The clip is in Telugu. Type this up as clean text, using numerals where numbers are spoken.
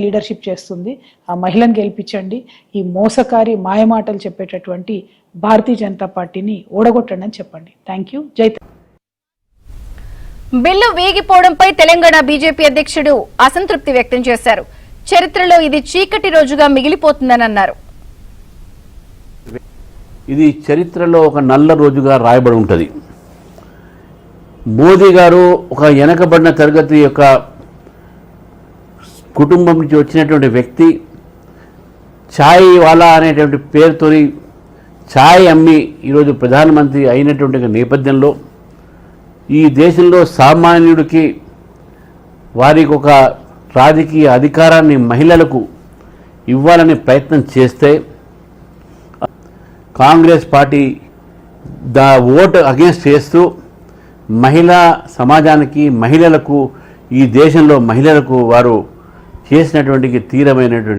లీడర్షిప్ చేస్తుంది. ఆ మహిళను గెలిపించండి. ఈ మోసకారి మాయమాటలు చెప్పేటటువంటి భారతీయ జనతా పార్టీని ఓడగొట్టండి అని చెప్పండి. Thank you. జై బిల్లు వేగిపోవడంపై తెలంగాణ బీజేపీ అధ్యక్షుడు అసంతృప్తి వ్యక్తం చేశారు. చరిత్రలో ఇది చీకటి రోజుగా మిగిలిపోతుందని అన్నారు. ఇది చరిత్రలో ఒక నల్ల రోజుగా రాయబడి ఉంటుంది. మోదీ గారు ఒక వెనకబడిన తరగతి యొక్క కుటుంబం నుంచి వచ్చినటువంటి వ్యక్తి, ఛాయ్ వాలా అనేటువంటి పేరుతోని ఛాయ్ అమ్మి ఈరోజు ప్రధానమంత్రి అయినటువంటి నేపథ్యంలో ఈ దేశంలో సామాన్యుడికి వారికి ఒక రాజకీయ అధికారాన్ని మహిళలకు ఇవ్వాలని ప్రయత్నం చేస్తే కాంగ్రెస్ పార్టీ ఓటు అగేన్స్ట్ చేస్తూ మహిళా సమాజానికి, మహిళలకు, ఈ దేశంలో మహిళలకు వారు చేసినటువంటి తీవ్రమైనటువంటి